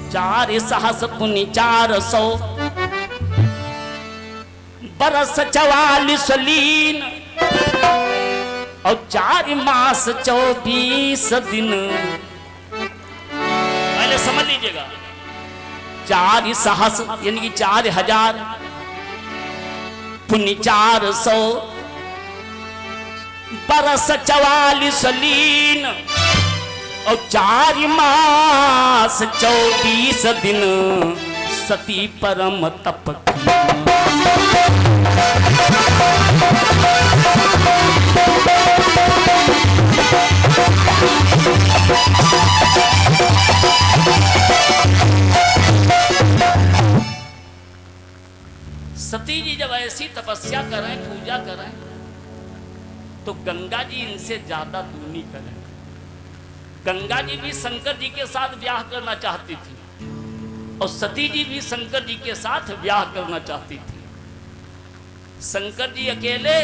4 सहस पुनि 400 बरस 44 लीन और 4 मास 24 दिन। पहले समझ लीजिएगा, 4 सहस यानी कि 4000 पुनि 400 बरस 44 लीन और 4 मास 24 दिन सती परम तप की। सती जी जब ऐसी तपस्या करें, पूजा करें, तो गंगा जी इनसे ज्यादा दूनी करें। गंगा जी भी शंकर जी के साथ ब्याह करना चाहती थी और सती जी भी शंकर जी के साथ ब्याह करना चाहती थी। शंकर जी अकेले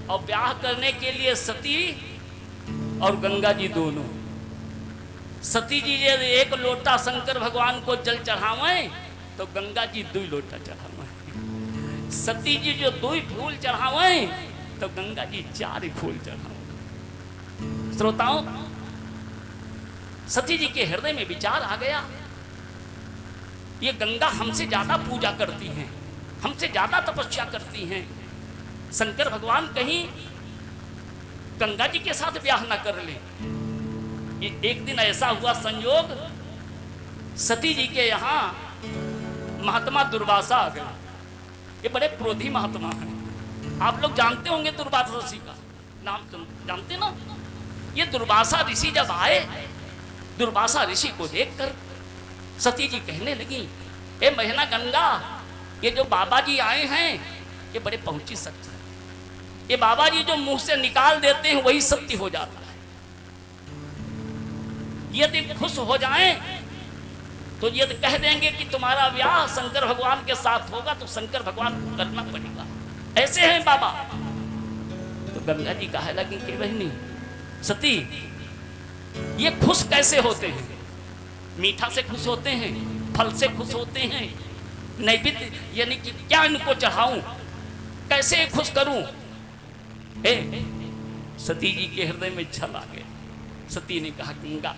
और ब्याह करने के लिए सती और गंगा जी दोनों। सती जी ये 1 लोटा शंकर भगवान को जल चढ़ावे तो गंगा जी 2 लोटा चढ़ावे। सती जी जो 2 फूल चढ़ावे तो गंगा जी 4 फूल चढ़ावे। श्रोताओं, सती जी के हृदय में विचार आ गया, ये गंगा हमसे ज्यादा पूजा करती हैं, हमसे ज्यादा तपस्या करती हैं। शंकर भगवान कहीं गंगा जी के साथ ब्याह ना कर ले। ये एक दिन ऐसा हुआ संयोग, सती जी के यहाँ महात्मा दुर्वासा आ गए। ये बड़े क्रोधी महात्मा हैं, आप लोग जानते होंगे दुर्वासा ऋषि का नाम, जानते ना। ये दुर्वासा ऋषि जब आए, दुर्वासा ऋषि को देखकर सती जी कहने लगी, ए महीना गंगा, ये जो बाबा जी आए हैं ये बड़े पहुंची सत्य है। ये बाबा जी जो मुंह से निकाल देते हैं वही सत्य हो जाता है। यदि खुश हो जाएं तो यदि कह देंगे कि तुम्हारा ब्याह शंकर भगवान के साथ होगा तो शंकर भगवान को करना पड़ेगा, ऐसे हैं बाबा। तो गंगा जी कहे लगी कि बहनी सती, ये खुश कैसे होते हैं? मीठा से खुश होते हैं, फल से खुश होते हैं, नैवेद्य यानी कि क्या इनको चढ़ाऊं, कैसे खुश करूं? सती जी के हृदय में छल आ गया। सती ने कहा, गंगा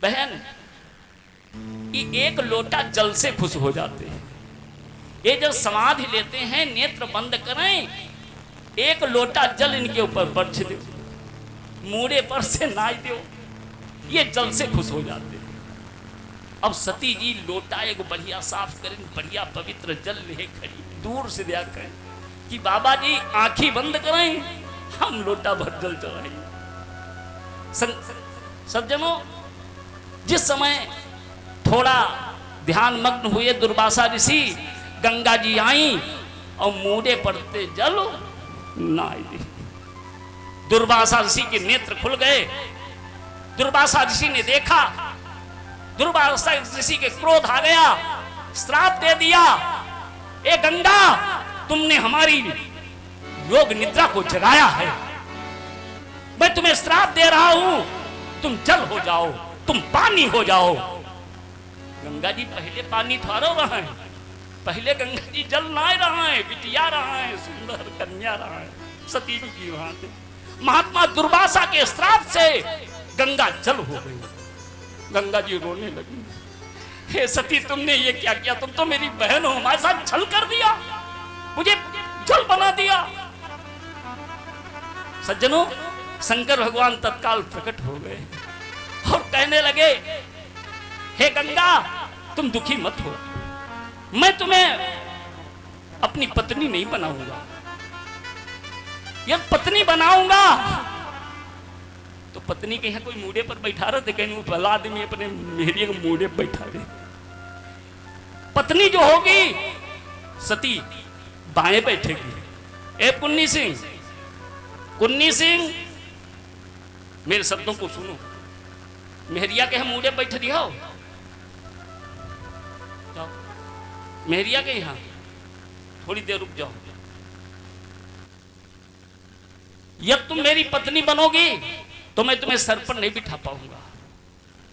बहन, ये 1 लोटा जल से खुश हो जाते हैं। ये जब समाधि लेते हैं, नेत्र बंद करें, 1 लोटा जल इनके ऊपर बरछ दो, मूड़े पर से नाच दो, ये जल से खुश हो जाते हैं। अब सती जी लोटा एक बढ़िया साफ करें, बढ़िया पवित्र जल ले खड़ी, दूर से दिया करें कि बाबा जी आंखें बंद करें, हम लोटा भर जल चढ़ाएंगे। सज्जनों, जिस समय थोड़ा ध्यान मग्न हुए दुर्वासा ऋषि, गंगा जी आई और मूड़े पड़ते जल नाई दी। दुर्वासा ऋषि के नेत्र खुल गए। दुर्वासा ऋषि ने देखा, दुर्वासा ऋषि के क्रोध आ गया, श्राप दे दिया, ए गंगा, तुमने हमारी योग निद्रा को जगाया है, मैं तुम्हें श्राप दे रहा हूं, तुम जल हो जाओ, तुम पानी हो जाओ। गंगा जी पहले पानी थारो रहा है, पहले गंगा जी जल नाय रहा है, बिटिया रहा है, सुंदर कन्या रहा है, सती जी की वहां से। महात्मा दुर्वासा के श्राप से गंगा जल हो गई। गंगा जी रोने लगी, हे सती, तुमने ये क्या किया? तुम तो मेरी बहन हो, हमारे साथ छल कर दिया, मुझे जल बना दिया। सज्जनों, शंकर भगवान तत्काल प्रकट हो गए और कहने लगे, हे गंगा, तुम दुखी मत हो, मैं तुम्हें अपनी पत्नी नहीं बनाऊंगा। यदि पत्नी बनाऊंगा तो पत्नी के यहाँ कोई मूड़े पर बैठा रहे थे, कहीं भला आदमी अपने मेहरिया के मूड़े पर बैठा रहे। पत्नी जो होगी सती बाएं बैठेगी। ए कुन्नी सिंह, कुन्नी सिंह, मेरे शब्दों को सुनो, मेहरिया के यहाँ मूड़े बैठ दिया हो, मेहरिया के यहाँ थोड़ी देर रुक जाओ। जब तुम मेरी पत्नी बनोगी तो मैं तुम्हें सर पर नहीं बिठा पाऊंगा।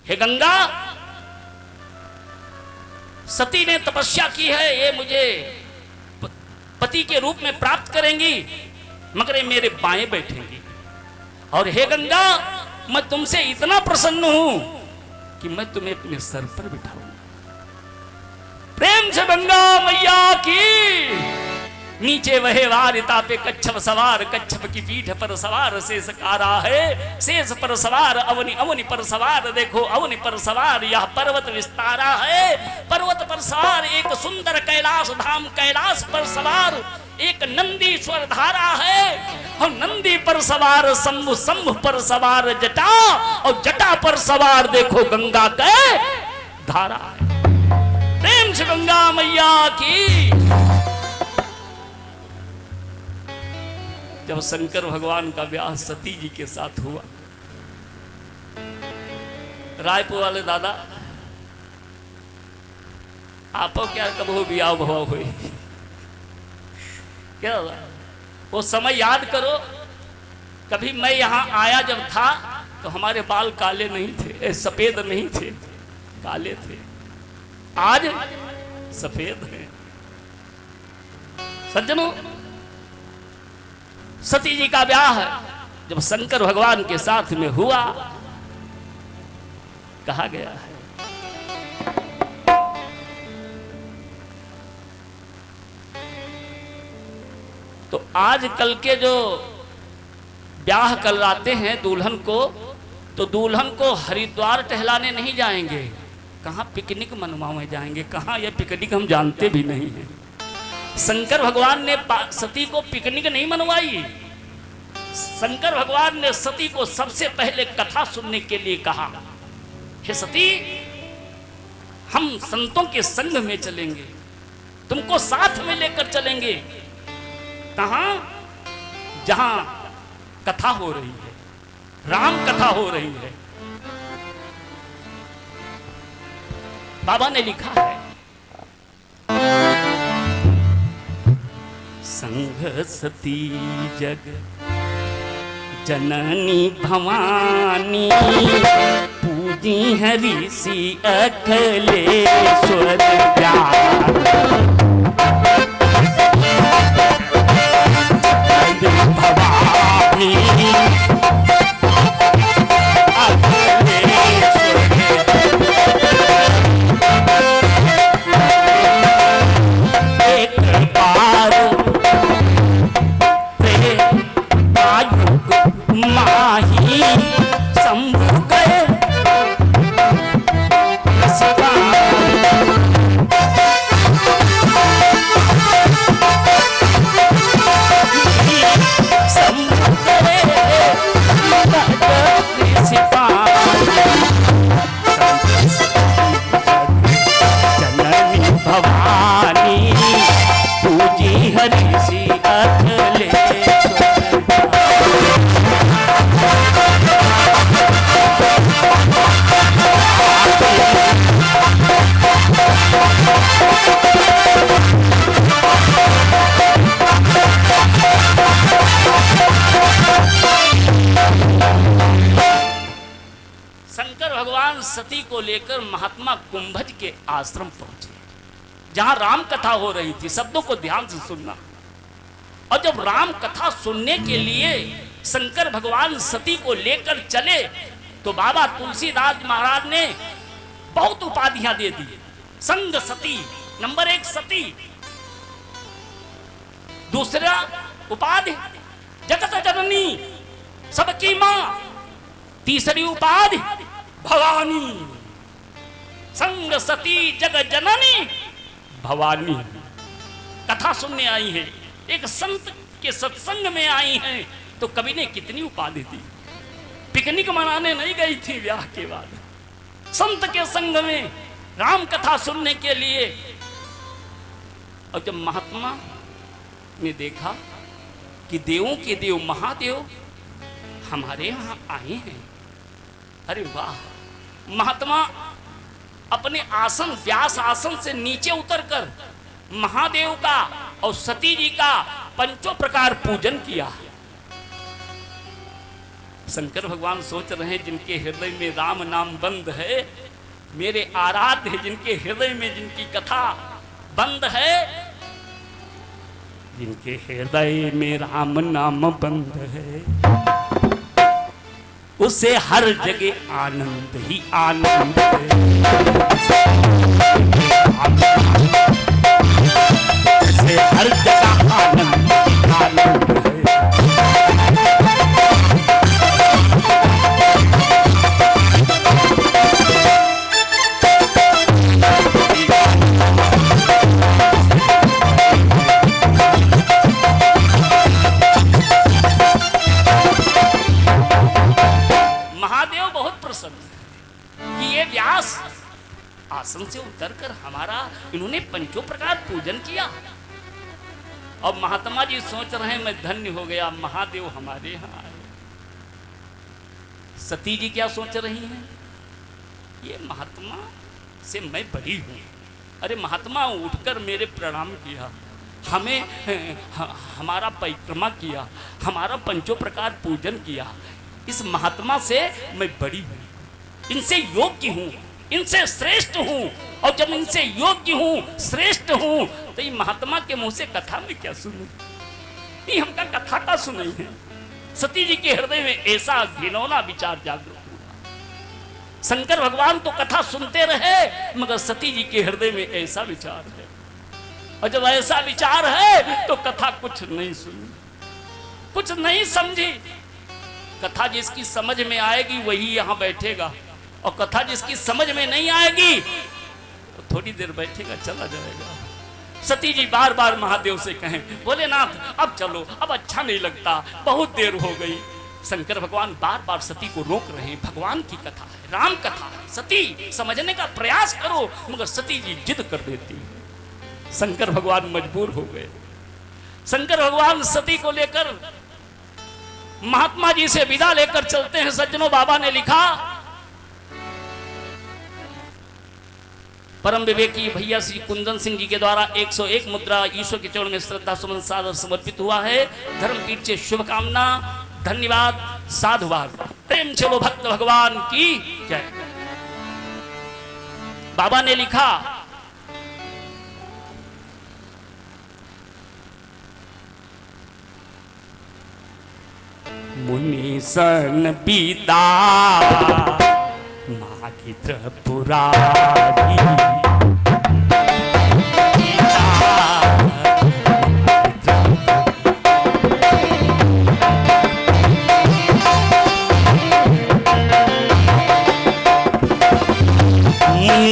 हे गंगा, सती ने तपस्या की है, ये मुझे पति के रूप में प्राप्त करेंगी, मगर ये मेरे बाएं बैठेंगी। और हे गंगा, मैं तुमसे इतना प्रसन्न हूं कि मैं तुम्हें अपने सर पर बिठाऊंगा। प्रेम से गंगा मैया की। नीचे वहे वारिता पे कच्छप सवार, कच्छप की पीठ पर सवार शेष कारा है, शेष पर सवार अवनि, अवनि पर सवार देखो अवनि पर सवार यह पर्वत विस्तारा है, पर्वत पर सवार एक सुंदर कैलाश धाम, कैलाश पर सवार एक नंदीश्वर धारा है, और नंदी पर सवार शंभु, शंभु पर सवार जटा, और जटा पर सवार देखो गंगा के धारा है। प्रेम से गंगा मैया की। जब शंकर भगवान का ब्याह सती जी के साथ हुआ, रायपुर वाले दादा आपो क्या कबो ब्याह भवा हुई क्या वो समय याद करो। कभी मैं यहां आया जब था तो हमारे बाल काले नहीं थे, सफेद नहीं थे, काले थे। आज सफेद हैं। सज्जनों, सती जी का ब्याह जब शंकर भगवान के साथ में हुआ, कहा गया है तो आजकल के जो ब्याह करवाते हैं दुल्हन को, तो दुल्हन को हरिद्वार टहलाने नहीं जाएंगे, कहां पिकनिक मनवाने जाएंगे। कहां यह पिकनिक हम जानते भी नहीं हैं। शंकर भगवान ने सती को पिकनिक नहीं मनवाई। शंकर भगवान ने सती को सबसे पहले कथा सुनने के लिए कहा, हे सती, हम संतों के संग में चलेंगे, तुमको साथ में लेकर चलेंगे। कहां? जहां कथा हो रही है, राम कथा हो रही है। बाबा ने लिखा है, संघ सती जग जननी भवानी, पूजी है ऋषि अखिलेश्वर भवानी, सती को लेकर महात्मा कुंभज के आश्रम पहुंचे, जहां राम कथा हो रही थी। शब्दों को ध्यान से सुनना। और जब राम कथा सुनने के लिए शंकर भगवान सती को लेकर चले, तो बाबा तुलसीदास महाराज ने बहुत उपाधियां दे दी। संग सती, नंबर 1 सती, दूसरा उपाधि जगत जननी, सबकी मां, तीसरी उपाधि भवानी। संग सती जग जननी भवानी। कथा सुनने आई है, एक संत के सत्संग में आई है, तो कवि ने कितनी उपाधि दी। पिकनिक मनाने नहीं गई थी ब्याह के बाद, संत के संग में राम कथा सुनने के लिए। और जब महात्मा ने देखा कि देवों के देव महादेव हमारे यहां आए हैं, अरे वाह। महात्मा अपने आसन, व्यास आसन से नीचे उतरकर महादेव का और सती जी का पंचों प्रकार पूजन किया। शंकर भगवान सोच रहे हैं, जिनके हृदय में राम नाम बंद है, मेरे आराध्य जिनके हृदय में जिनकी कथा बंद है, जिनके हृदय में राम नाम बंद है, उसे हर जगह आनंद ही आनंद है। उसे हर जगह आनंद ही आनंद है। आसन से उतरकर हमारा इन्होंने पंचों प्रकार पूजन किया। अब महात्मा जी सोच रहे हैं मैं धन्य हो गया, महादेव हमारे यहाँ आए। सती जी क्या सोच रही हैं? ये महात्मा से मैं बड़ी हूँ। अरे महात्मा उठकर मेरे प्रणाम किया, हमें हमारा परिक्रमा किया, हमारा पंचों प्रकार पूजन किया। इस महात्मा से मैं बड़ी हूँ, इनसे योग्य हूँ, इनसे श्रेष्ठ हूँ। और जब इनसे योग्य हूँ, श्रेष्ठ हूँ, तो ये महात्मा के मुंह से कथा में क्या सुनूं? ये हमका कथा का सुनाई है। सती जी के हृदय में ऐसा घिनौना विचार जागृत हुआ। शंकर भगवान तो कथा सुनते रहे, मगर सती जी के हृदय में ऐसा विचार है। और जब ऐसा विचार है तो कथा कुछ नहीं सुनी, कुछ नहीं समझी। कथा जिसकी समझ में आएगी वही यहाँ बैठेगा, और कथा जिसकी समझ में नहीं आएगी तो थोड़ी देर बैठेगा, चला जाएगा। सती जी बार बार महादेव से कहें, भोलेनाथ अब चलो, अब अच्छा नहीं लगता, बहुत देर हो गई। शंकर भगवान बार बार सती को रोक रहे हैं। भगवान की कथा है, राम कथा है, सती समझने का प्रयास करो। मगर सती जी जिद कर देती है। शंकर भगवान मजबूर हो गए। शंकर भगवान सती को लेकर महात्मा जी से विदा लेकर चलते हैं। सज्जनों, बाबा ने लिखा, परम विवेकी भैया श्री कुंदन सिंह जी के द्वारा 101 मुद्रा ईश्वर के चरण में श्रद्धा सुमन सादर समर्पित हुआ है। धर्मपीठ से शुभकामना, धन्यवाद, साधुवाद। प्रेम चलो भक्त भगवान की जय। बाबा ने लिखा, मुनि सन पिता मागी त्रिपुरारी,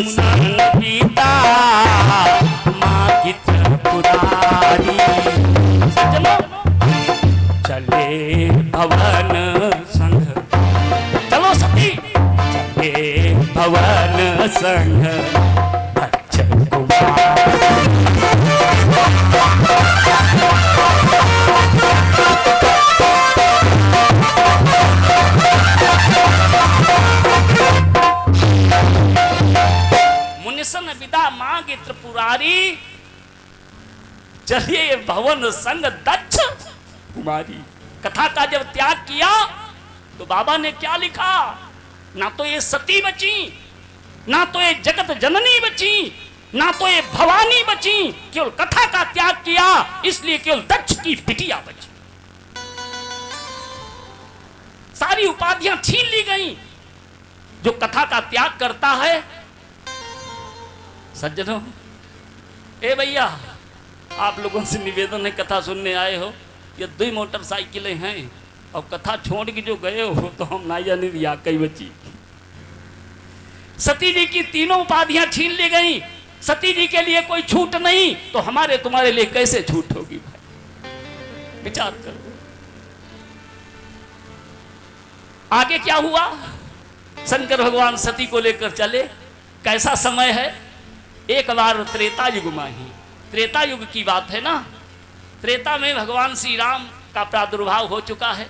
सन पिता मागी त्रिपुरारी। चले भवन संग, चलो सती, चले भवन संग अक्षय कुमार। मुनिसन विदा मांगे त्रिपुरारी, चलिए भवन संग दक्ष कुमारी। कथा का जब त्याग किया तो बाबा ने क्या लिखा? ना तो ये सती बची, ना तो ये जगत जननी बची, ना तो ये भवानी बची। केवल कथा का त्याग किया, इसलिए केवल दक्ष की बिटिया बची। सारी उपाधियां छीन ली गई। जो कथा का त्याग करता है, सज्जनों, ए भैया, आप लोगों से निवेदन है, कथा सुनने आए हो, ये 2 मोटरसाइकिलें हैं और कथा छोड़ के जो गए हो तो हम ना जाने या कई बची। सती जी की 3 उपाधियां छीन ली गई। सती जी के लिए कोई छूट नहीं, तो हमारे तुम्हारे लिए कैसे छूट होगी भाई? विचार करो। आगे क्या हुआ? शंकर भगवान सती को लेकर चले। कैसा समय है? एक बार त्रेता युग में ही, त्रेता युग की बात है ना। त्रेता में भगवान श्री राम का प्रादुर्भाव हो चुका है,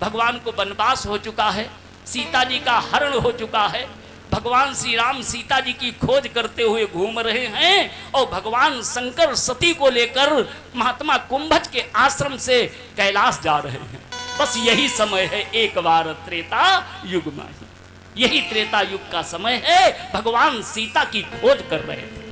भगवान को वनवास हो चुका है, सीता जी का हरण हो चुका है। भगवान श्री राम सीता जी की खोज करते हुए घूम रहे हैं और भगवान शंकर सती को लेकर महात्मा कुंभज के आश्रम से कैलाश जा रहे हैं। बस यही समय है, एक बार त्रेता युग में ही। यही त्रेता युग का समय है। भगवान सीता की खोज कर रहे थे।